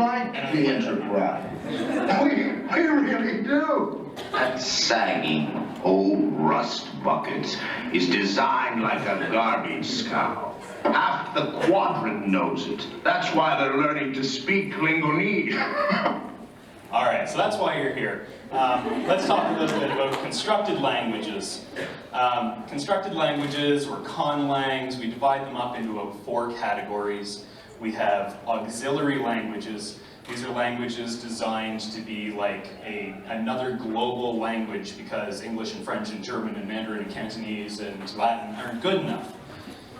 like the Enterprise. We really do. That sagging old rust bucket is designed like a garbage scow. Half the quadrant knows it. That's why they're learning to speak Klingonese. All right, so that's why you're here. Let's talk a little bit about constructed languages. Constructed languages, or conlangs, we divide them up into about 4 categories. We have auxiliary languages. These are languages designed to be like another global language because English and French and German and Mandarin and Cantonese and Latin aren't good enough.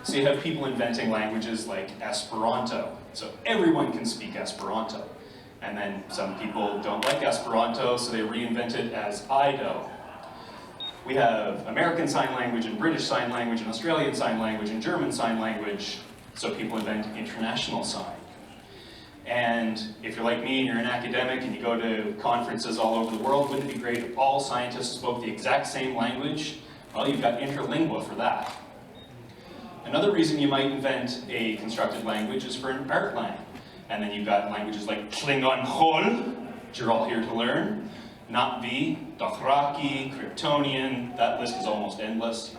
So you have people inventing languages like Esperanto. So everyone can speak Esperanto. And then some people don't like Esperanto, so they reinvent it as Ido. We have American Sign Language and British Sign Language and Australian Sign Language and German Sign Language, so people invent International Sign. And if you're like me and you're an academic and you go to conferences all over the world, wouldn't it be great if all scientists spoke the exact same language? Well, you've got interlingua for that. Another reason you might invent a constructed language is for an art lang. And then you've got languages like Klingon Hol, which you're all here to learn, Natvi, Dothraki, Kryptonian, that list is almost endless.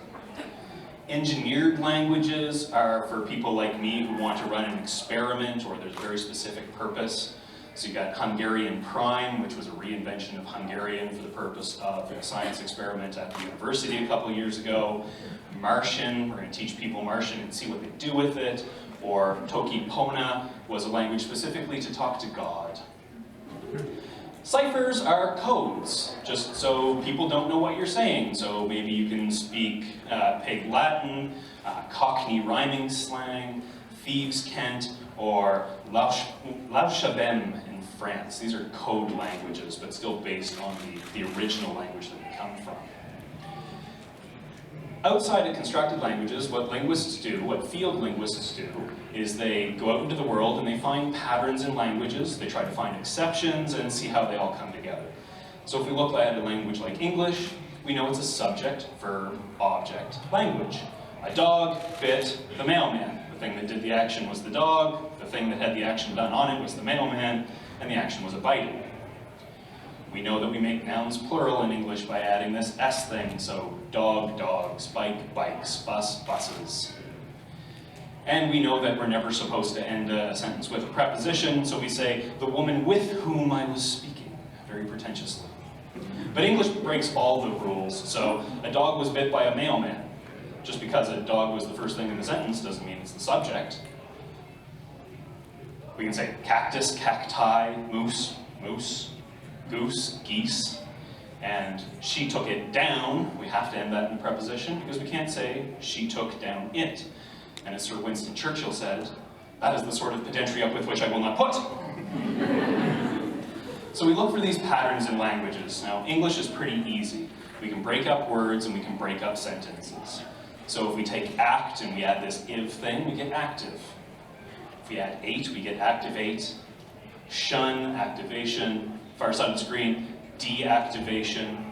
Engineered languages are for people like me who want to run an experiment or there's a very specific purpose. So you've got Hungarian Prime, which was a reinvention of Hungarian for the purpose of a science experiment at the university a couple of years ago. Martian, we're going to teach people Martian and see what they do with it. Or Toki Pona was a language specifically to talk to God. Ciphers are codes, just so people don't know what you're saying. So maybe you can speak Pig Latin, Cockney rhyming slang, Thieves' Cant, or Laushabem in France. These are code languages, but still based on the original language that they come from. Outside of constructed languages, what linguists do, what field linguists do, is they go out into the world and they find patterns in languages, they try to find exceptions and see how they all come together. So if we look at a language like English, we know it's a subject, verb, object language. A dog bit the mailman. The thing that did the action was the dog, the thing that had the action done on it was the mailman, and the action was a biting. We know that we make nouns plural in English by adding this S thing, so dog, dogs, bike, bikes, bus, buses. And we know that we're never supposed to end a sentence with a preposition, so we say, the woman with whom I was speaking, very pretentiously. But English breaks all the rules, so a dog was bit by a mailman. Just because a dog was the first thing in the sentence doesn't mean it's the subject. We can say cactus, cacti, moose, moose, goose, geese, and she took it down. We have to end that in preposition because we can't say she took down it. And as Sir Winston Churchill said, that is the sort of pedantry up with which I will not put. So we look for these patterns in languages. Now, English is pretty easy. We can break up words and we can break up sentences. So if we take act and we add this iv thing, we get active. If we add ate, we get activate. Shun, activation. Far side screen, deactivation.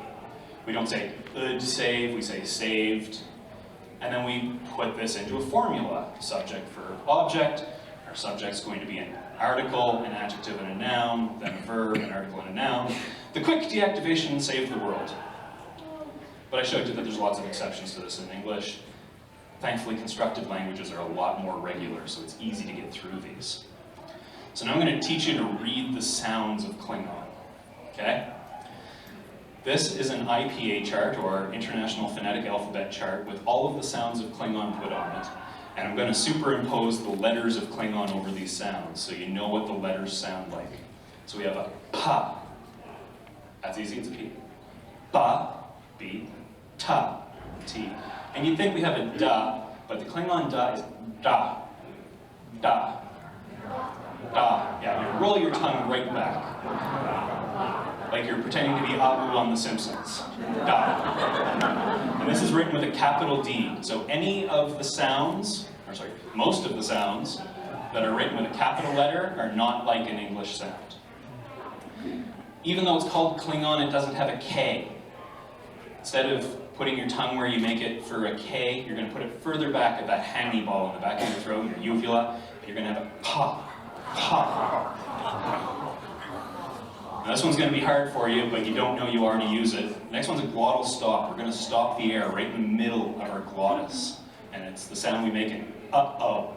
We don't say save, we say saved. And then we put this into a formula. Subject, verb, object. Our subject's going to be an article, an adjective, and a noun, then a verb, an article, and a noun. The quick deactivation saved the world. But I showed you that there's lots of exceptions to this in English. Thankfully, constructed languages are a lot more regular, so it's easy to get through these. So now I'm going to teach you to read the sounds of Klingon. Okay? This is an IPA chart, or International Phonetic Alphabet chart, with all of the sounds of Klingon put on it. And I'm going to superimpose the letters of Klingon over these sounds, so you know what the letters sound like. So we have a pa. That's easy, it's a P. Ba, B, ta, T. And you'd think we have a da, but the Klingon da is da, da, da. Yeah, you roll your tongue right back. Like you're pretending to be Abu on The Simpsons. Da. And this is written with a capital D. So any of the sounds, or sorry, most of the sounds that are written with a capital letter are not like an English sound. Even though it's called Klingon, it doesn't have a K. Instead of putting your tongue where you make it for a K, you're going to put it further back at that hammy ball in the back of your throat, your uvula, and you're going to have a pa. Ha. Now, this one's going to be hard for you, but you don't know you already use it. Next one's a glottal stop. We're going to stop the air right in the middle of our glottis. And it's the sound we make in uh-oh,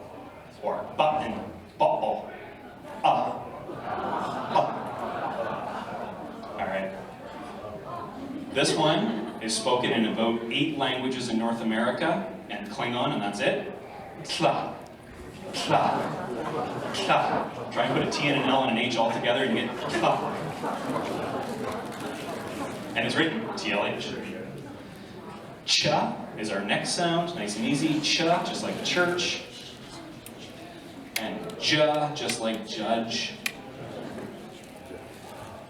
or button, buttle, Alright. This one is spoken in about 8 languages in North America, and Klingon, and that's it. Tla, tla, tla. Try and put a T and an L and an H all together and you get tla. And it's written TLH. Cha is our next sound, nice and easy. Cha, just like church. And ja, just like judge.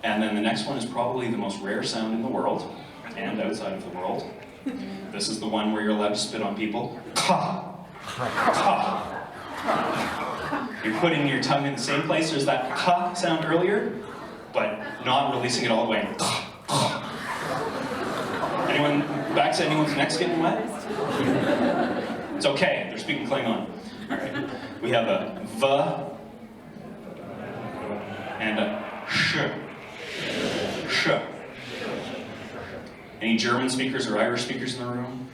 And then the next one is probably the most rare sound in the world, and outside of the world. This is the one where you're allowed to spit on people. Ka. Ka. You're putting your tongue in the same place as that ka sound earlier, but not releasing it all the way. Anyone's neck's getting wet? It's okay, they're speaking Klingon. All right, we have a v and a sh. Sh. Any German speakers or Irish speakers in the room?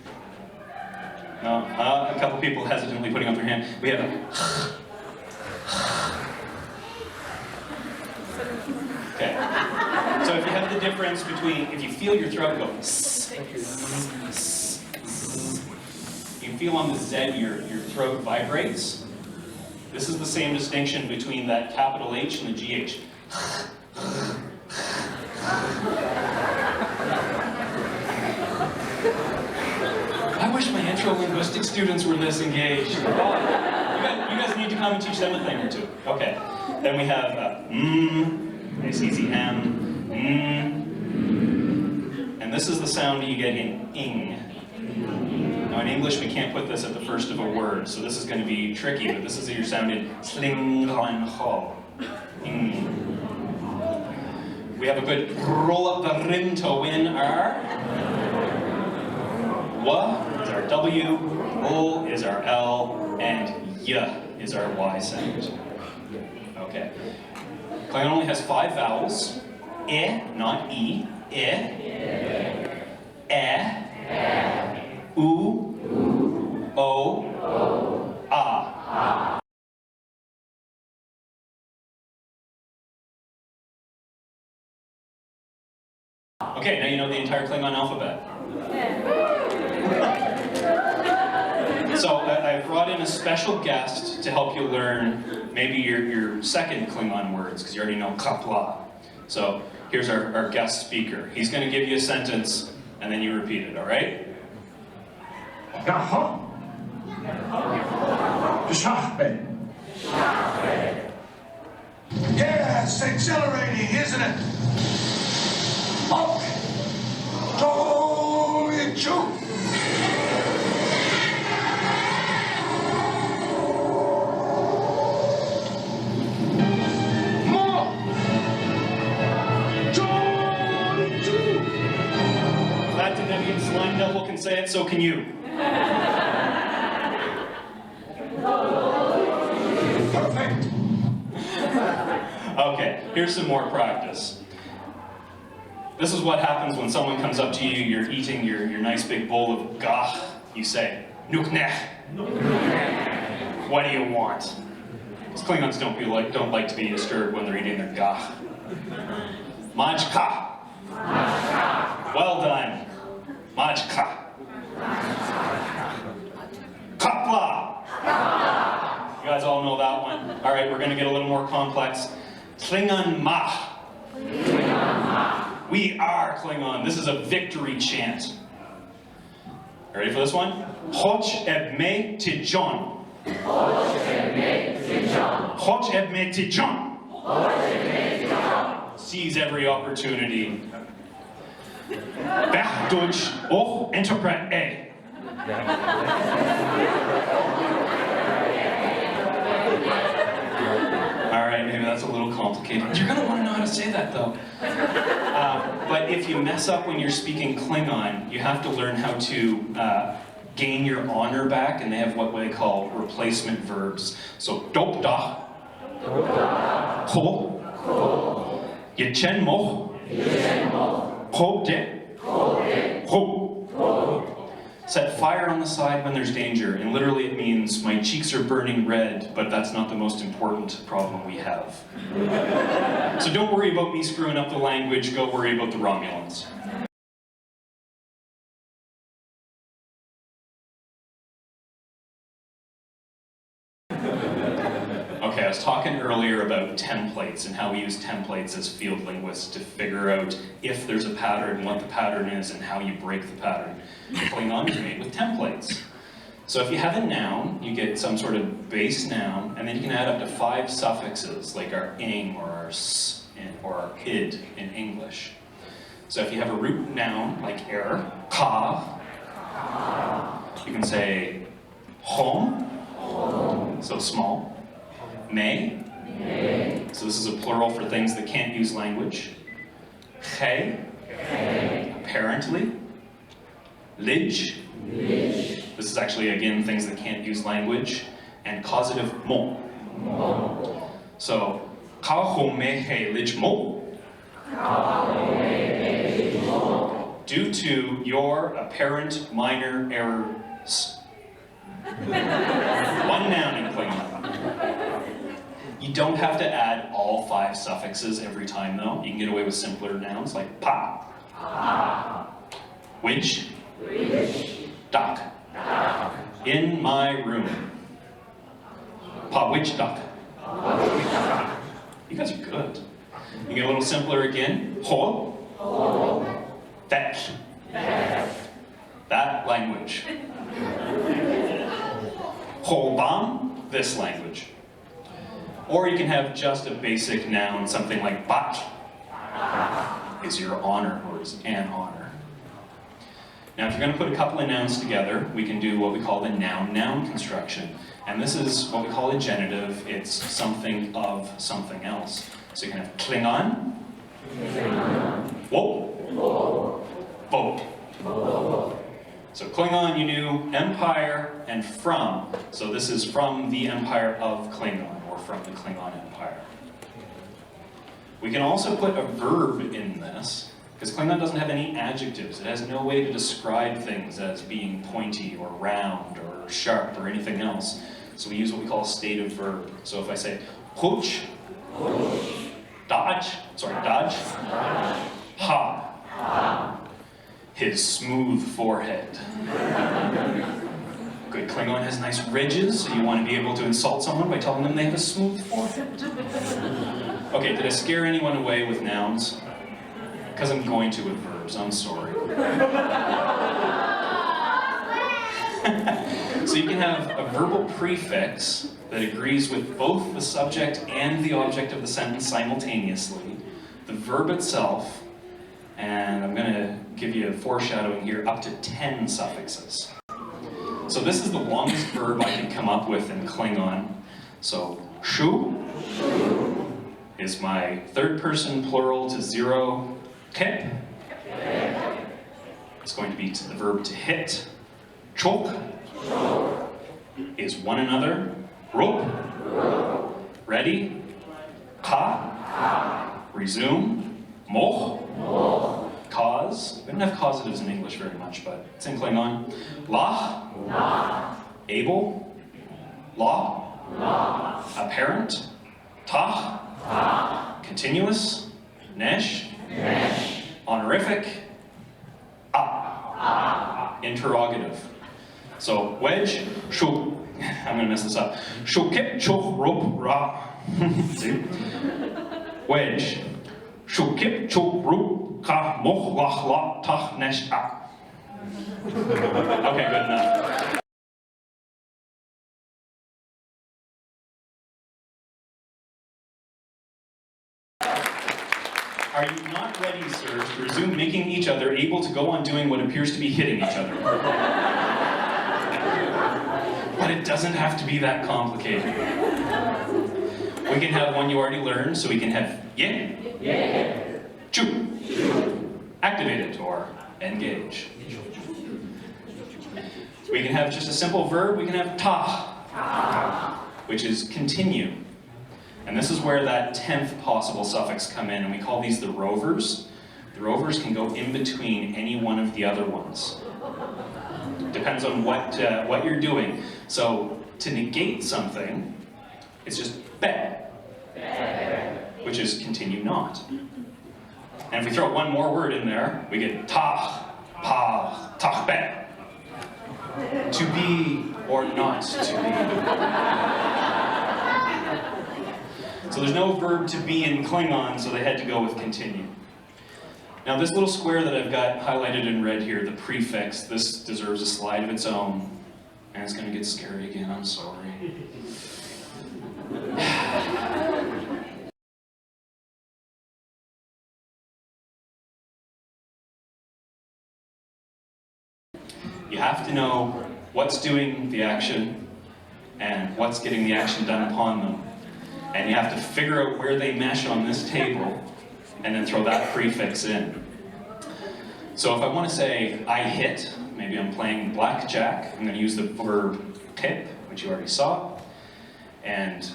No? A couple people hesitantly putting up their hand. We have a okay. So if you have the difference between, if you feel your throat go you can feel on the Z your throat vibrates. This is the same distinction between that capital H and the GH. I wish my intro-linguistic students were this engaged. You guys need to come and teach them a thing or two. Okay. Then we have nice easy M, and this is the sound you get in ing. Now in English we can't put this at the first of a word, so this is going to be tricky, but this is your sound in tlhIngan. We have a good roll up the rim to win our W is our W, O is our L, and Y is our Y sound. Okay. Klingon only has 5 vowels. E, not E. E. U. O. A. Okay, now you know the entire Klingon alphabet. So I brought in a special guest to help you learn maybe your second Klingon words, because you already know kapla. So here's our guest speaker. He's going to give you a sentence, and then you repeat it, all right? Yes, exhilarating, isn't it? Okay. Totally true. More. Totally true. That Canadian slime devil can say it, so can you. Perfect. Okay, here's some more practice. This is what happens when someone comes up to you, you're eating your nice big bowl of gach, you say, nuknech. What do you want? Because Klingons don't like to be disturbed when they're eating their gach. Majka. Well done. Majka. Kapla. You guys all know that one. All right, we're going to get a little more complex. Klingon ma. We are Klingon. This is a victory chant. Ready for this one? Hoch eb me tijon. Hoch eb me tijon. Hoch eb me tijon. Seize every opportunity. Bach Deutsch och interpret A. All right, maybe that's a little complicated. You're gonna want to know how to say that though. But if you mess up when you're speaking Klingon, you have to learn how to gain your honor back, and they have what they call replacement verbs. So dop da, Ho. Yichen mo. Ho de. Ho. Set fire on the side when there's danger, and literally it means my cheeks are burning red, but that's not the most important problem we have. So don't worry about me screwing up the language, go worry about the Romulans. Okay, I was talking earlier about templates and how we use templates as field linguists to figure out if there's a pattern, what the pattern is, and how you break the pattern. Klingon is made with templates. So if you have a noun, you get some sort of base noun, and then you can add up to 5 suffixes, like our ing or our s or our id in English. So if you have a root noun, like ka, you can say home, so small. May. So this is a plural for things that can't use language. Che. Apparently. Lij. This is actually, again, things that can't use language. And causative mo. So, ka ho me he lij mo. Due to your apparent minor errors. One noun in Klingon. You don't have to add all 5 suffixes every time, though. You can get away with simpler nouns like pa, which, duck, in my room, pa which duck. You guys are good. You get a little simpler again. Ho, that language. Ho bam, this language. Or you can have just a basic noun, something like bat is your honor, or is an honor. Now if you're going to put a couple of nouns together, we can do what we call the noun-noun construction. And this is what we call a genitive. It's something of something else. So you can have Klingon, wo, bo. So Klingon, you knew empire and from. So this is from the empire of Klingon, or from the Klingon Empire. We can also put a verb in this, because Klingon doesn't have any adjectives. It has no way to describe things as being pointy or round or sharp or anything else. So we use what we call a stative verb. So if I say hooch, dodge, ha, his smooth forehead. Good Klingon has nice ridges, so you want to be able to insult someone by telling them they have a smooth forehead. Okay, did I scare anyone away with nouns? Because I'm going to with verbs, I'm sorry. So you can have a verbal prefix that agrees with both the subject and the object of the sentence simultaneously, the verb itself, and I'm going to give you a foreshadowing here, up to 10 suffixes. So this is the longest verb I can come up with in Klingon. So, shu is my third person plural to 0, kip. It's going to be the verb to hit. Chok is one another. Rope, ready. Ka, resume. Moch, cause. We don't have causatives in English very much, but it's in Klingon. Lach, able. Law, apparent. Tach, continuous. Nesh, honorific. Interrogative. So wedge, shu. I'm gonna mess this up. Shukip choch rope ra. See? Wedge. Shukip chok rup ka moch lach la tach nesh a. Okay, good enough. Are you not ready, sirs, to resume making each other able to go on doing what appears to be hitting each other? But it doesn't have to be that complicated. We can have one you already learned, so we can have yeah, chu, activate it, or engage. We can have just a simple verb, we can have ta, which is continue. And this is where that 10th possible suffix come in, and we call these the rovers. The rovers can go in between any one of the other ones. Depends on what you're doing. So to negate something, it's just be, which is continue not. And if we throw one more word in there, we get tach, pa, tach be. To be or not to be. So there's no verb to be in Klingon, so they had to go with continue. Now this little square that I've got highlighted in red here, the prefix, this deserves a slide of its own. And it's going to get scary again, I'm sorry. You have to know what's doing the action and what's getting the action done upon them. And you have to figure out where they mesh on this table and then throw that prefix in. So if I want to say, I hit, maybe I'm playing blackjack, I'm going to use the verb hit, which you already saw. And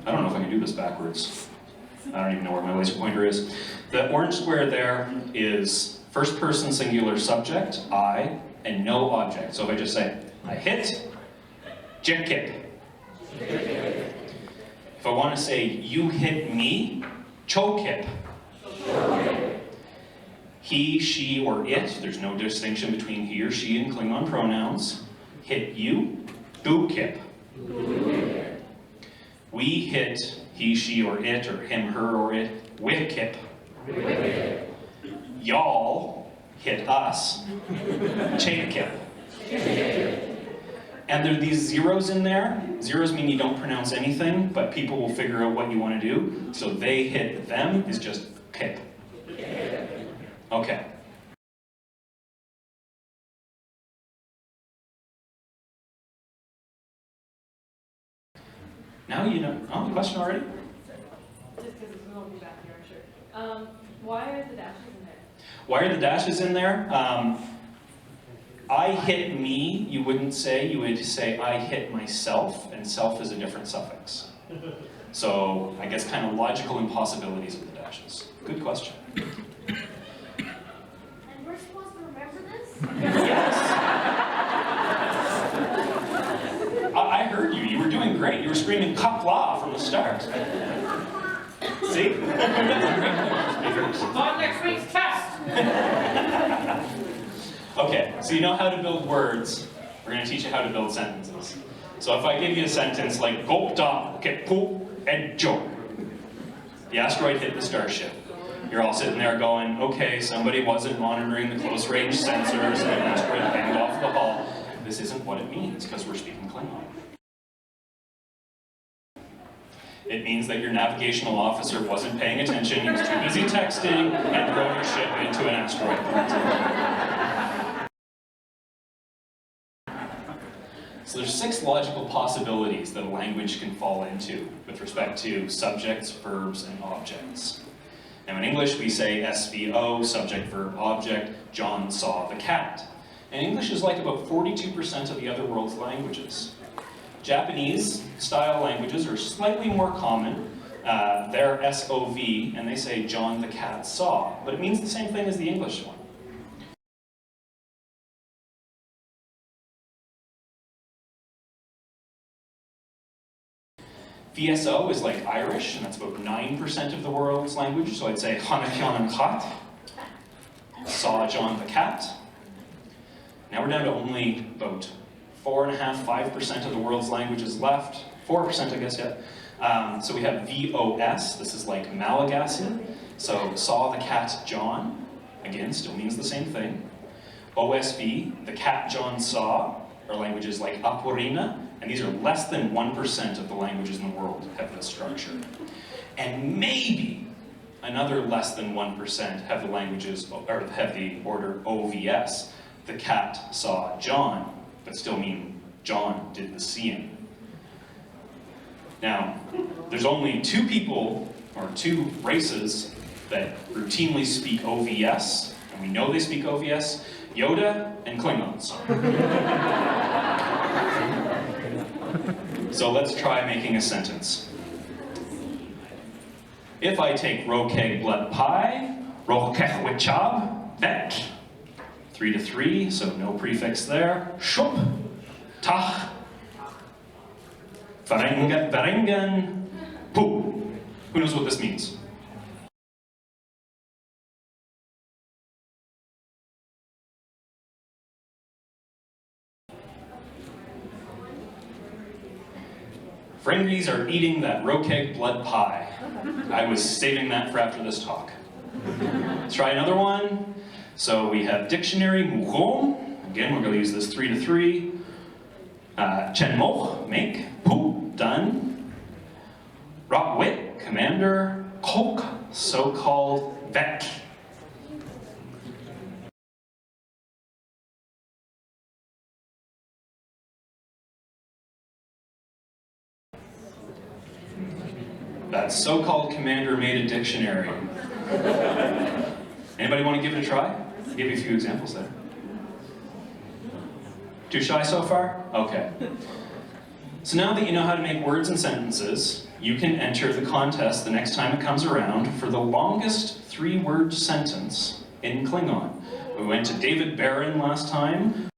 I don't know if I can do this backwards. I don't even know where my laser pointer is. The orange square there is first person singular subject, I, and no object. So if I just say, I hit, jekip. If I want to say, you hit me, chokip. He, she, or it, there's no distinction between he or she in Klingon pronouns. Hit you, bukip. We hit he, she, or it, or him, her, or it, wikip. Y'all hit us, chakip. And there are these zeros in there. Zeros mean you don't pronounce anything, but people will figure out what you want to do. So they hit them is just pip. Okay. Now you know. Oh, the question already? Just because it's going to be back here, I'm sure. Why are the dashes in there? Why are the dashes in there? I hit me, you wouldn't say. You would say I hit myself, and self is a different suffix. So I guess kind of logical impossibilities of the dashes. Good question. And we're supposed to remember this? Yes. I heard you. You were doing great. You were screaming "Kapla" from the start. See? On next week's test! Okay, so you know how to build words. We're going to teach you how to build sentences. So if I give you a sentence like Gopta Kepu Edjo, the asteroid hit the starship. You're all sitting there going, okay, somebody wasn't monitoring the close range sensors and an asteroid banged off the hull. This isn't what it means, because we're speaking Klingon. It means that your navigational officer wasn't paying attention, he was too busy texting, and throwing your ship into an asteroid. So there's 6 logical possibilities that a language can fall into with respect to subjects, verbs, and objects. Now in English we say SVO, subject, verb, object, John saw the cat. And English is like about 42% of the other world's languages. Japanese style languages are slightly more common. They're SOV, and they say John the cat saw, but it means the same thing as the English one. VSO is like Irish, and that's about 9% of the world's language, so I'd say Hanakian Kat, saw John the cat. Now we're down to only about 4.5–5% of the world's languages left. 4%, I guess, yeah. So we have VOS, this is like Malagasy. So saw the cat John, again, still means the same thing. OSV, the cat John saw, are languages like Aporina, and these are less than 1% of the languages in the world have this structure. And maybe another less than 1% have the languages, or have the order OVS. The cat saw John, but still mean John did the seeing. Now, there's only 2 people, or 2 races, that routinely speak OVS, and we know they speak OVS, Yoda and Klingons. So let's try making a sentence. If I take rokeg blood pie, rokech wichab, vet. 3 to 3, so no prefix there. Shup, tach, varengen, pu. Who knows what this means? Fringies are eating that rokeg blood pie. I was saving that for after this talk. Let's try another one. So we have dictionary, mouron. Again, we're going to use this 3 to 3. Chen moch, make. Pu, done. Rot wit, commander. Kok, so-called. Vet. That so-called commander made a dictionary. Anybody want to give it a try? I'll give you a few examples there. Too shy so far? Okay. So now that you know how to make words and sentences, you can enter the contest the next time it comes around for the longest 3-word sentence in Klingon. We went to David Barron last time.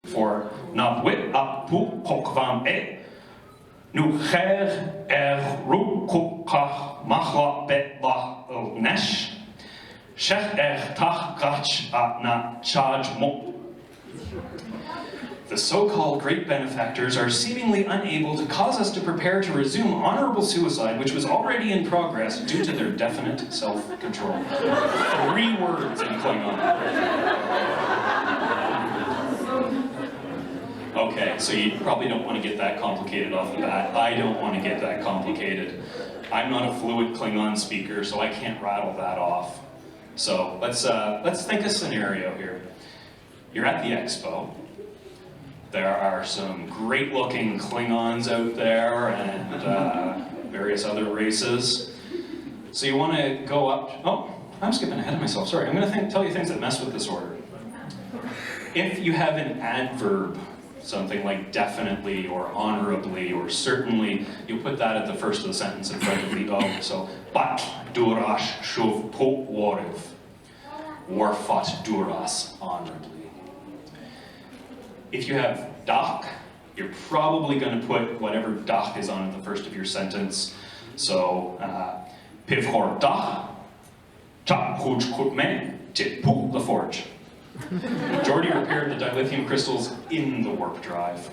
For Nabwit Apu Pokvam E Nucher Rukukach Machla Betla Nesh Shech Tach Na Charge Mo. The so-called great benefactors are seemingly unable to cause us to prepare to resume honorable suicide, which was already in progress due to their definite self-control. 3 words in Klingon. Okay, so you probably don't want to get that complicated off the bat. I don't want to get that complicated. I'm not a fluent Klingon speaker, so I can't rattle that off. So let's think a scenario here. You're at the expo. There are some great-looking Klingons out there and various other races. So you want to go up. Oh, I'm skipping ahead of myself. Sorry. I'm going to tell you things that mess with this order. If you have an adverb, something like definitely or honorably or certainly, you put that at the first of the sentence in front of the O. So, bat durash shuv po wariv. Warfat duras honorably. If you have dak, you're probably going to put whatever dak is on at the first of your sentence. So, pivhor dak, chap huj kutme, tit pu the forge. Geordie repaired the dilithium crystals in the warp drive.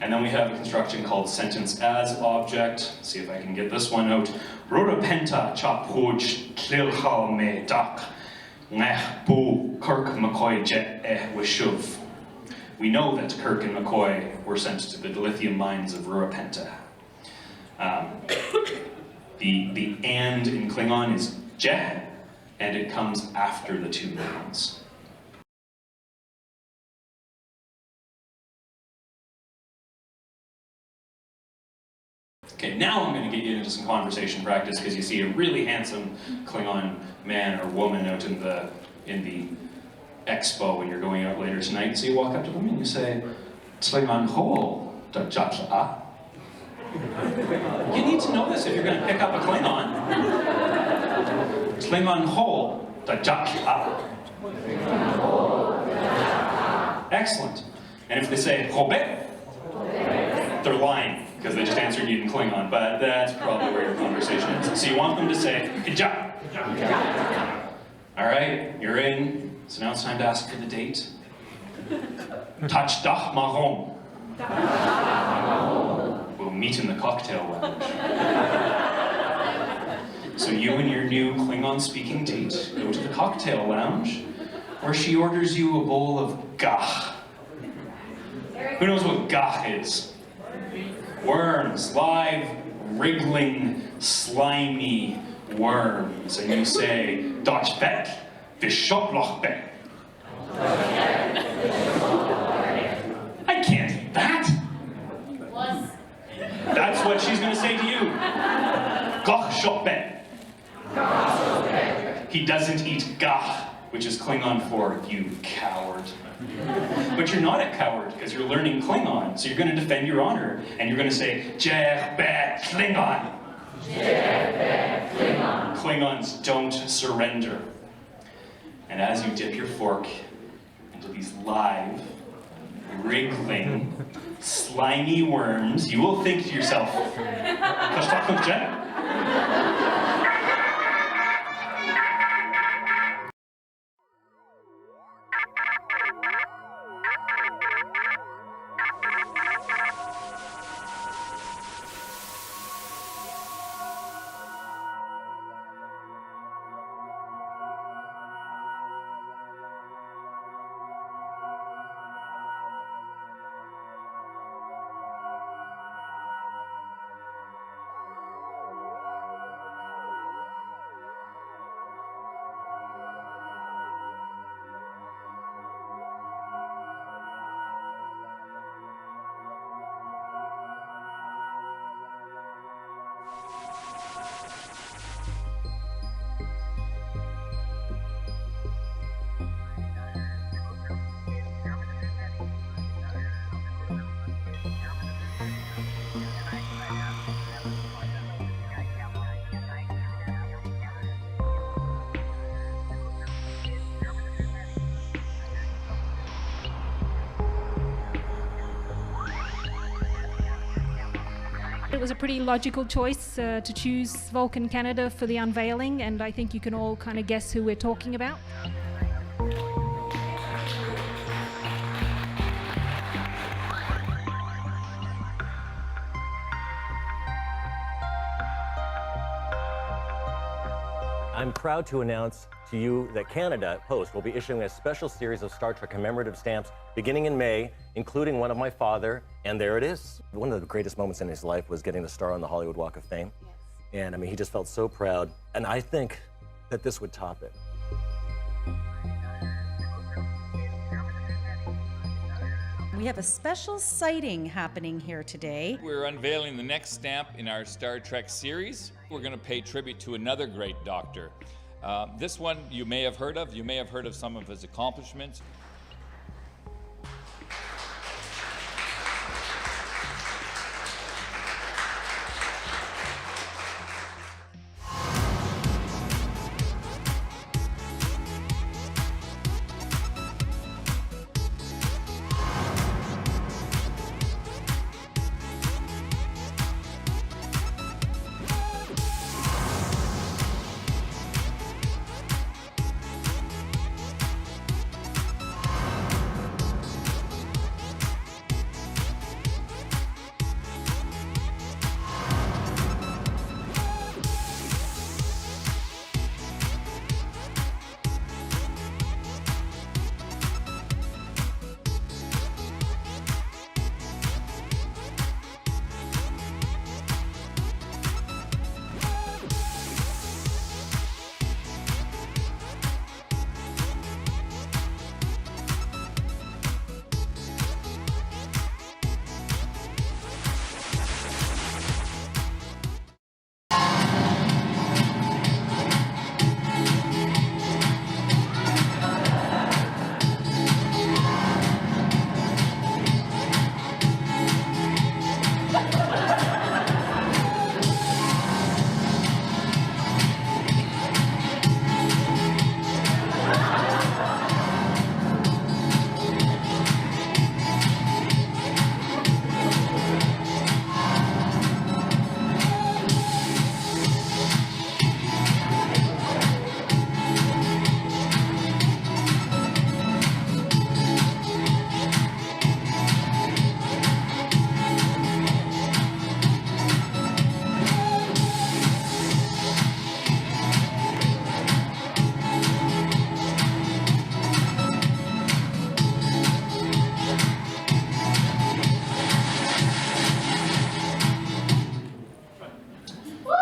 And then we have a construction called sentence as object. Let's see if I can get this one out. Rurapenta chap huj tlhIngan me dak, ngeh bu Kirk McCoy jet wishuv. We know that Kirk and McCoy were sent to the dilithium mines of Rurapenta. The and in Klingon is je, and it comes after the 2 nouns. Okay, now I'm going to get you into some conversation practice because you see a really handsome Klingon man or woman out in the expo when you're going out later tonight. So you walk up to them and you say, tlhIngan ho da jatla. You need to know this if you're going to pick up a Klingon. tlhIngan ho da jatla. Excellent. And if they say hobe, they're lying, because they just answered you in Klingon, but that's probably where your conversation is. So you want them to say, hijab. All right, you're in. So now it's time to ask for the date. Touch dah mahom. We'll meet in the cocktail lounge. So you and your new Klingon-speaking date go to the cocktail lounge, where she orders you a bowl of gach. Who knows what gach is? Worms, live, wriggling, slimy worms. And you say, Dutch bet, Bishoploch bet. I can't eat that. That's what she's going to say to you. Goch shop bet. He doesn't eat gach. which is Klingon for you coward. But you're not a coward because you're learning Klingon, so you're going to defend your honor, and you're going to say, "Jer be Klingon." Klingons don't surrender. And as you dip your fork into these live, wriggling, slimy worms, you will think to yourself, It was a pretty logical choice to choose Vulcan Canada for the unveiling, and I think you can all kind of guess who we're talking about. I'm proud to announce to you that Canada Post will be issuing a special series of Star Trek commemorative stamps beginning in May, including one of my father, and there it is. One of the greatest moments in his life was getting the star on the Hollywood Walk of Fame. Yes. And I mean, he just felt so proud, and I think that this would top it. We have a special sighting happening here today. We're unveiling the next stamp in our Star Trek series. We're going to pay tribute to another great doctor. This one you may have heard of. You may have heard of some of his accomplishments.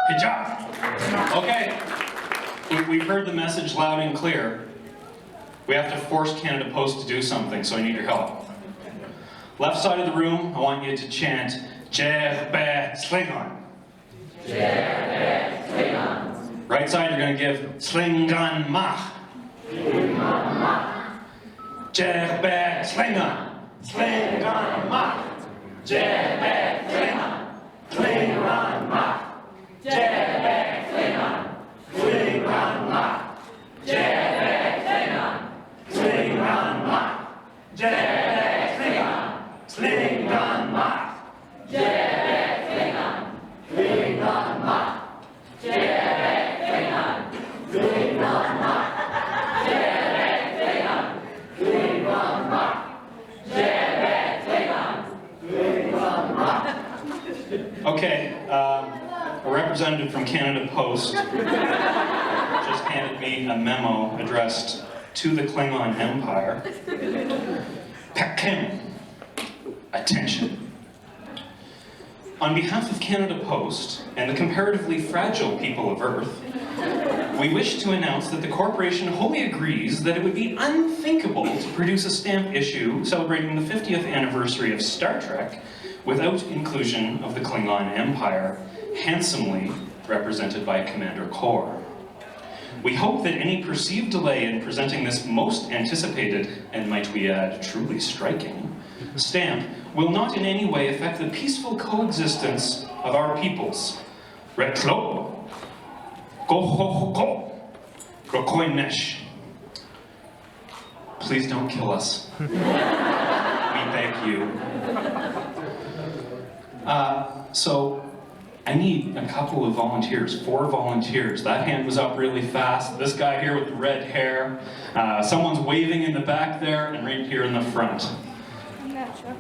Good job. Okay, we've heard the message loud and clear. We have to force Canada Post to do something, so I need your help. Left side of the room, I want you to chant, "Jer be Klingon." Right side, you're going to give "Klingon mach." Jebek Klingon. Klingon ma. Jebek Klingon. Klingon ma. Jebek Klingon. Klingon ma. Jebek Klingon. Klingon ma. Jebek Klingon. Klingon ma. Jebek Klingon. Klingon ma. Jebek Klingon. Klingon ma. Jebek Klingon. Klingon ma. Jebek Klingon. Klingon ma. Okay, a representative from Canada Post just handed me a memo addressed to the Klingon Empire. Pekim, attention. On behalf of Canada Post and the comparatively fragile people of Earth, we wish to announce that the corporation wholly agrees that it would be unthinkable to produce a stamp issue celebrating the 50th anniversary of Star Trek without inclusion of the Klingon Empire, handsomely represented by Commander Kor. We hope that any perceived delay in presenting this most anticipated, and might we add, truly striking, stamp will not in any way affect the peaceful coexistence of our peoples. Retlo, go, Rokoinesh. Please don't kill us. We beg you. So, I need a couple of volunteers, 4 volunteers. That hand was up really fast. This guy here with the red hair. Someone's waving in the back there, and right here in the front. I'm not sure.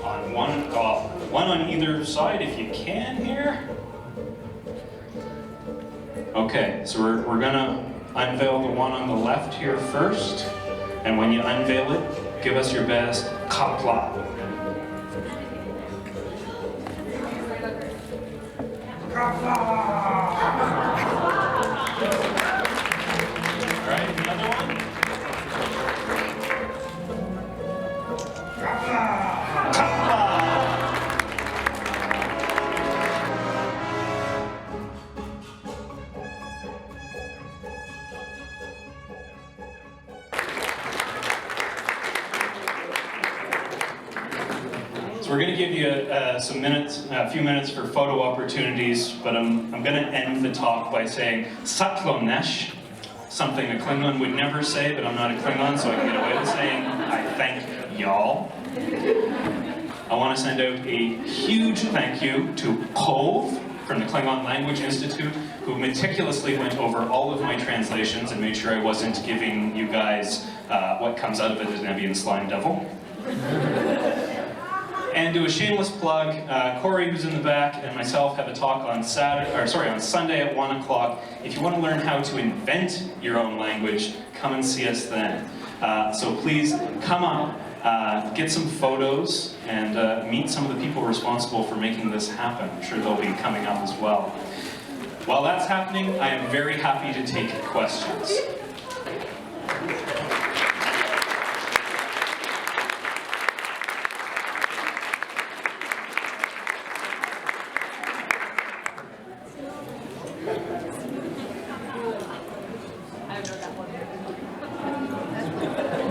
On one on either side if you can here. Okay, so we're gonna unveil the one on the left here first, and when you unveil it, give us your best kapla. All right, the other one. Kapla. So we're going to give you a few minutes for photo opportunities, but I'm going to end the talk by saying Satlonesh, something a Klingon would never say, but I'm not a Klingon, so I can get away with saying I thank y'all. I want to send out a huge thank you to Kov from the Klingon Language Institute, who meticulously went over all of my translations and made sure I wasn't giving you guys what comes out of it as an Nebian slime devil. And do a shameless plug, Corey, who's in the back, and myself have a talk on Sunday at 1 o'clock. If you want to learn how to invent your own language, come and see us then. So please, come on, get some photos, and meet some of the people responsible for making this happen. I'm sure they'll be coming up as well. While that's happening, I am very happy to take questions.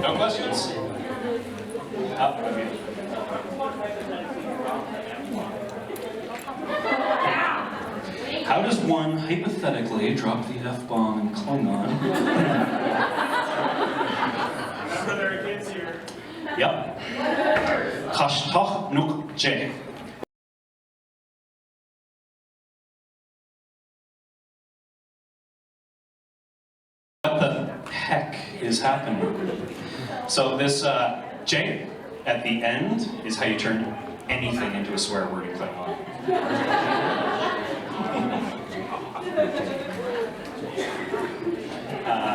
No questions? How does one hypothetically drop the F-bomb in Klingon? Remember there are kids here. Yep. Kashtoch nuk je. What the heck is happening? So this J at the end is how you turn anything into a swear word in Klingon.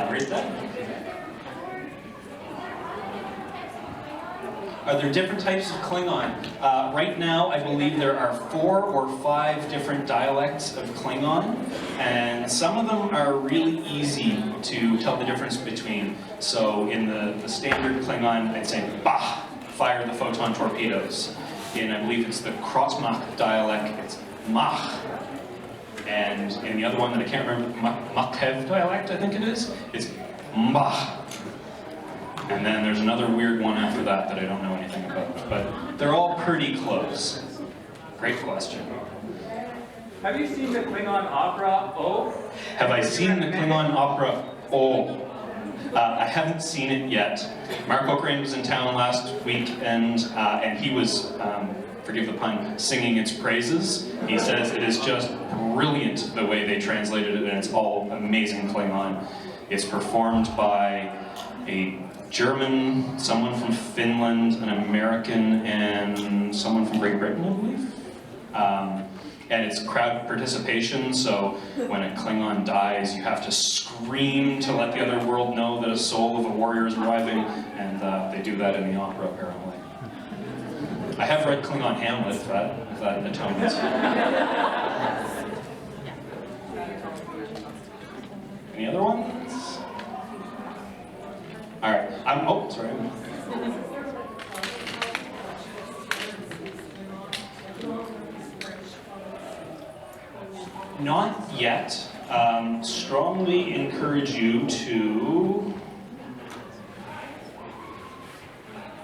Read that. Are there different types of Klingon? Right now, I believe there are 4 or 5 different dialects of Klingon, and some of them are really easy to tell the difference between. So in the standard Klingon, I'd say, bah, fire the photon torpedoes. In, I believe it's the Crossmach dialect, it's mach. And in the other one that I can't remember, Makhev dialect, I think it is, it's mach. And then there's another weird one after that that I don't know anything about. But they're all pretty close. Great question. Have you seen the Klingon opera O? Have I seen the Klingon opera O? I haven't seen it yet. Mark O'Krane was in town last week, and he was, forgive the pun, singing its praises. He says it is just brilliant the way they translated it, and it's all amazing Klingon. It's performed by a German, someone from Finland, an American, and someone from Great Britain, I believe. And it's crowd participation, so when a Klingon dies, you have to scream to let the other world know that a soul of a warrior is arriving, and they do that in the opera, apparently. I have read Klingon Hamlet, if that atones. Any other ones? All right, oh, sorry. Not yet. Strongly encourage you to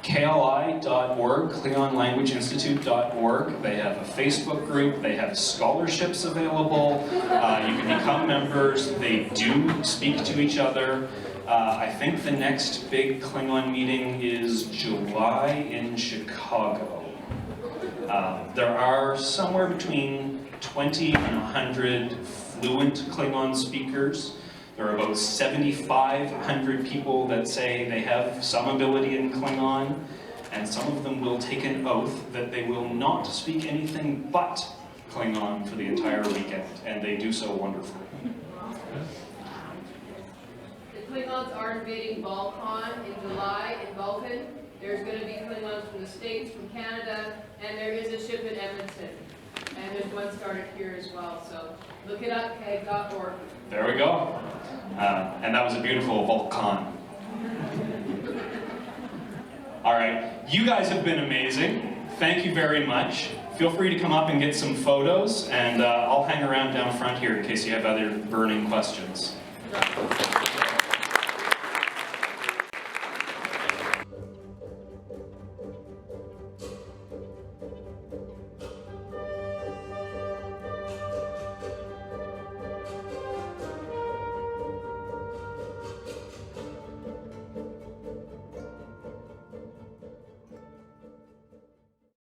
KLI.org, KlingonLanguageInstitute.org. They have a Facebook group, they have scholarships available, you can become members, they do speak to each other. I think the next big Klingon meeting is July in Chicago. There are somewhere between 20 and 100 fluent Klingon speakers. There are about 7,500 people that say they have some ability in Klingon, and some of them will take an oath that they will not speak anything but Klingon for the entire weekend, and they do so wonderfully. The Klingons are invading Balkan in July in Vulcan. There's going to be Klingons from the States, from Canada, and there is a ship in Edmonton. And there's one started here as well, so look it up, keg.org. There we go. And that was a beautiful Vulcan. All right, you guys have been amazing. Thank you very much. Feel free to come up and get some photos, and I'll hang around down front here in case you have other burning questions.